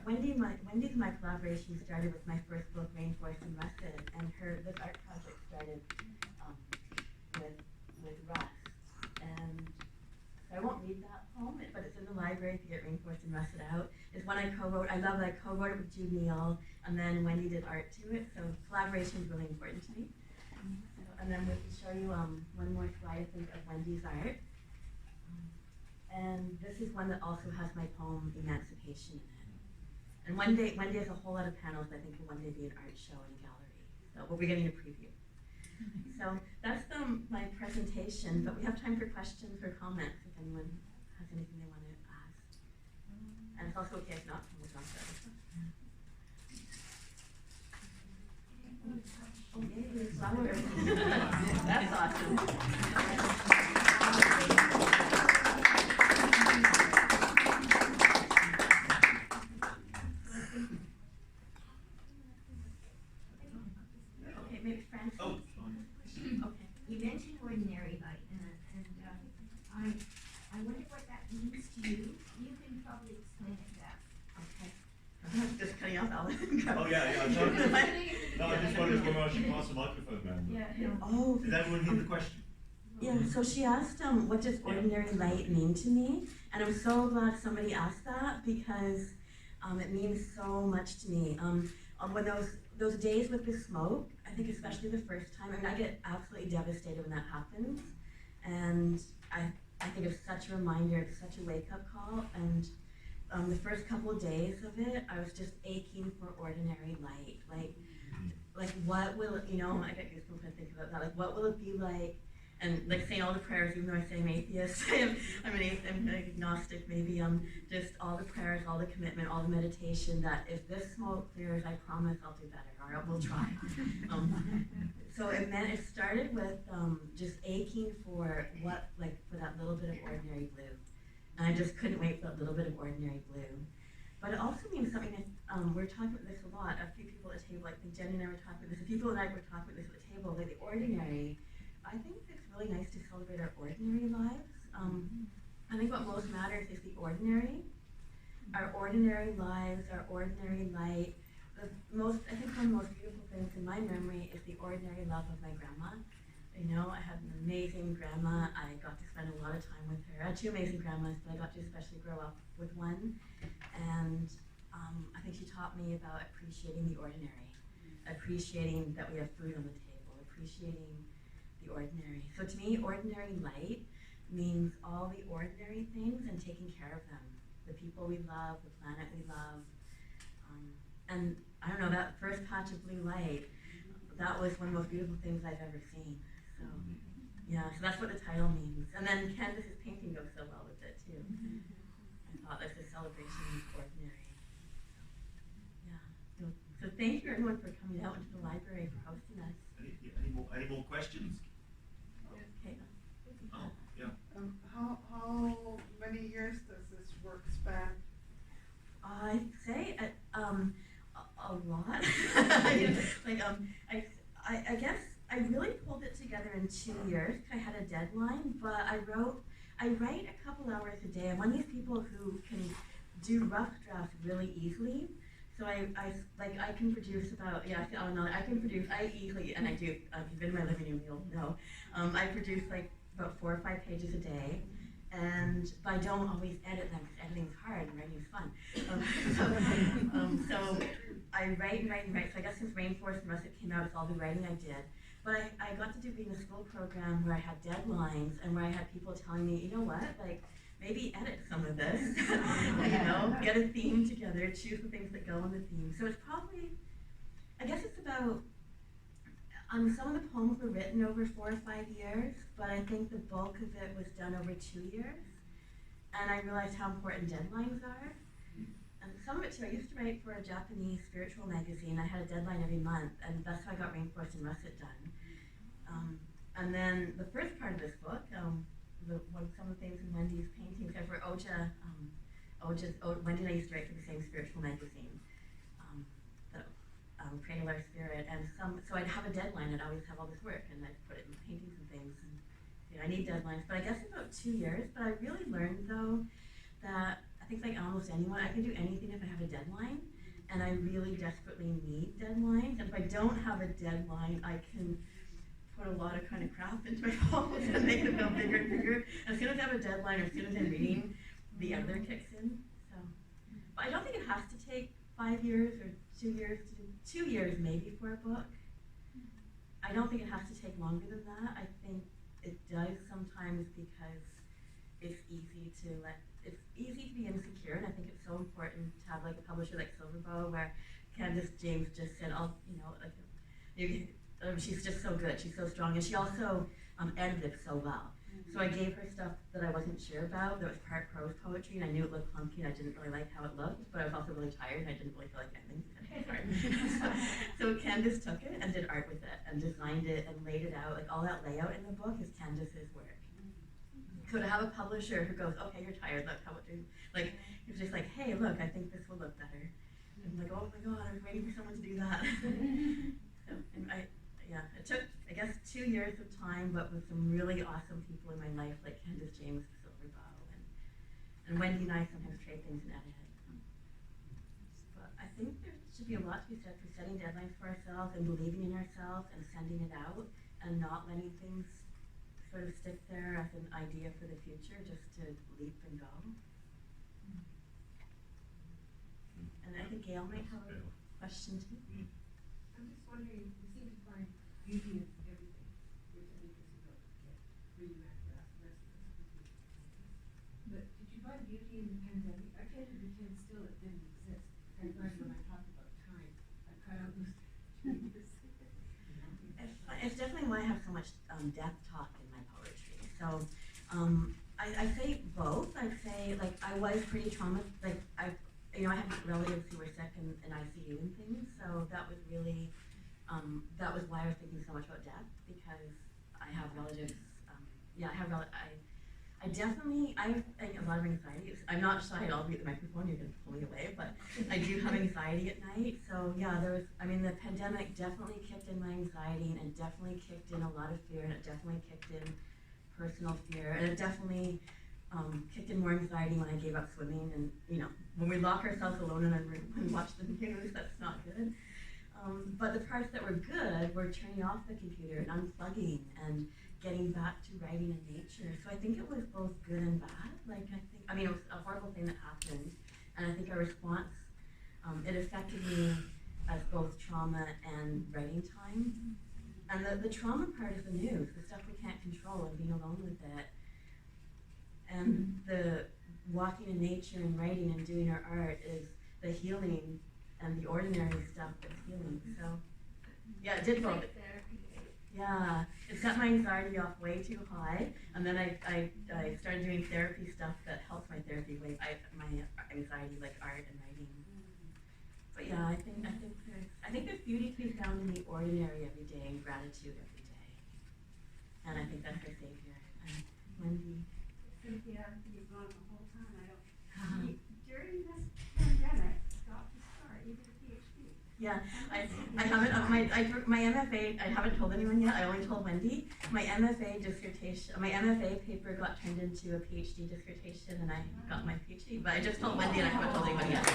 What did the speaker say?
Wendy's my collaboration started with my first book, Rainforest and Russet, and this art project started um, with Russ. And so I won't read that poem, but it's in the library if you get Rainforest and Russet out. It's one I co-wrote. I love that I co-wrote it with Jude Neal, and then Wendy did art to it, so collaboration is really important to me. So, and then we can show you one more slide, I think, of Wendy's art. And this is one that also has my poem, Emancipation, in it. And Wendy has a whole lot of panels, I think will one day be an art show in a gallery. So we'll be getting a preview. So that's my presentation, but we have time for questions or comments if anyone has anything they want to ask. And it's also okay if not, we'll talk about it. Oh, yay, flowers. That's awesome. Okay, maybe Francis. Oh. Okay. You mentioned ordinary light, and I wonder what that means to you. You can probably explain it best. Okay. I'm just cutting off Alan. Oh yeah. No, I just wondered whether I should pass the microphone around. Yeah. Oh. Did everyone hear the question? Yeah, so she asked, what does ordinary light mean to me? And I'm so glad somebody asked that because it means so much to me. When those days with the smoke, I think especially the first time, I mean, I get absolutely devastated when that happens. And I think it's such a reminder, it's such a wake-up call. And the first couple of days of it, I was just aching for ordinary light. Like what will it, I get goosebumps when I think about that. Like, what will it be like? And like saying all the prayers, even though I say I'm atheist, I'm an agnostic maybe, just all the prayers, all the commitment, all the meditation, that if this smoke clears, I promise I'll do better, or we'll try. So it started with just aching for for that little bit of ordinary blue. And I just couldn't wait for that little bit of ordinary blue. But it also means something that, we're talking about this a lot, a few people at the table, I think Jenny and I were talking about this, the people and I were talking about this at the table, like the ordinary. I think it's really nice to celebrate our ordinary lives. I think what most matters is the ordinary. Our ordinary lives, our ordinary light. I think one of the most beautiful things in my memory is the ordinary love of my grandma. I had an amazing grandma. I got to spend a lot of time with her. I had two amazing grandmas, but I got to especially grow up with one. And I think she taught me about appreciating the ordinary, appreciating that we have food on the table, appreciating the ordinary. So to me, ordinary light means all the ordinary things and taking care of them. The people we love, the planet we love. And I don't know, that first patch of blue light, that was one of the most beautiful things I've ever seen. So yeah, so that's what the title means. And then Candace's painting goes so well with it too. I thought that's a celebration of ordinary. Yeah. So thank you everyone for coming out into the library, for hosting us. Any more questions? Okay. Oh, yeah. How many years does this work span? I'd say a lot. I guess I really pulled it together in 2 years. I had a deadline, but I write a couple hours a day. I'm one of these people who can do rough drafts really easily. So I can produce about, I easily, and I do, if you've been in my living room, you'll know, I produce about 4 or 5 pages a day, but I don't always edit them, because editing's hard and writing is fun. So I write and write and write, so I guess since Rainforest and Russet came out, it's all the writing I did. But I got to do being in a school program where I had deadlines, and where I had people telling me, you know what, maybe edit some of this, get a theme together, choose the things that go in the theme. So it's probably, I guess it's about, some of the poems were written over 4 or 5 years, but I think the bulk of it was done over 2 years. And I realized how important deadlines are. And some of it too, I used to write for a Japanese spiritual magazine. I had a deadline every month, and that's how I got Rainforest and Russet done. And then the first part of this book, some of the things in Wendy's paintings, for Wendy and I used to write for the same spiritual magazine, Cradle Our Spirit, and so I'd have a deadline, I'd always have all this work, and I'd put it in paintings and things, and I need deadlines, but I guess about 2 years, but I really learned though, that at think like almost anyone, I can do anything if I have a deadline, and I really desperately need deadlines. And if I don't have a deadline, I can put a lot of kind of crap into my goals and make them go bigger and bigger. As soon as I have a deadline, or as soon as I'm reading, the other kicks in. So, but I don't think it has to take 5 years or 2 years to do 2 years maybe for a book. I don't think it has to take longer than that. I think it does sometimes because it's easy to be insecure, and I think it's so important to have like a publisher like Silverbow, where Candace James just said, she's just so good, she's so strong, and she also edited so well. So I gave her stuff that I wasn't sure about, that was part prose poetry, and I knew it looked clunky, and I didn't really like how it looked, but I was also really tired, and I didn't really feel like editing. So Candace took it and did art with it, and designed it, and laid it out. Like all that layout in the book is Candace's work. So to have a publisher who goes, okay, you're tired, look how it do, like, it's just like, hey, look, I think this will look better. And I'm like, oh my God, I was waiting for someone to do that. So, and it took, I guess, 2 years of time, but with some really awesome people in my life, like Candace James, Silverbow, and Wendy and I sometimes trade things and edit it. But I think there should be a lot to be said for setting deadlines for ourselves and believing in ourselves and sending it out and not letting things sort of stick there as an idea for the future, just to leap and go. And I think Gail might have a question too. I'm just wondering, you seem to find beauty in everything, which I think is about reading that for us, the rest of us. But did you find beauty in the pandemic? I tended to pretend still it didn't exist. I find when I talk about time, I cut out those changes. It's definitely why I have so much depth talk in my poetry. So I say both. I say, like, I was pretty traumatized. Like, I had relatives who were sick in ICU and things. So that was really, that was why I was thinking so much about depth, because I have relatives. I definitely, I have a lot of anxiety. I'm not shy at all to be at the microphone, you're going to pull me away, but I do have anxiety at night. So yeah, the pandemic definitely kicked in my anxiety, and it definitely kicked in a lot of fear, and it definitely kicked in personal fear, and it definitely kicked in more anxiety when I gave up swimming. And when we lock ourselves alone in a room and watch the news, that's not good. But the parts that were good were turning off the computer and unplugging and getting back to writing in nature. So I think it was both good and bad. It was a horrible thing that happened, and I think our response, it affected me as both trauma and writing time. And the trauma part is the news, the stuff we can't control, and being alone with it. And the walking in nature and writing and doing our art is the healing and the ordinary stuff that's healing. So yeah, it did both. Yeah, it set my anxiety off way too high, and then I started doing therapy stuff that helps my therapy, my anxiety, like art and writing. But yeah, I think there's beauty to be found in the ordinary every day, and gratitude every day, and I think that's our savior. Wendy. Cynthia, you've gone the whole time. During this pandemic, got to start, you did a PhD. Yeah, I haven't, my MFA, I haven't told anyone yet, I only told Wendy. My MFA paper got turned into a PhD dissertation, and I got my PhD, but I just told Wendy and I haven't told anybody yet.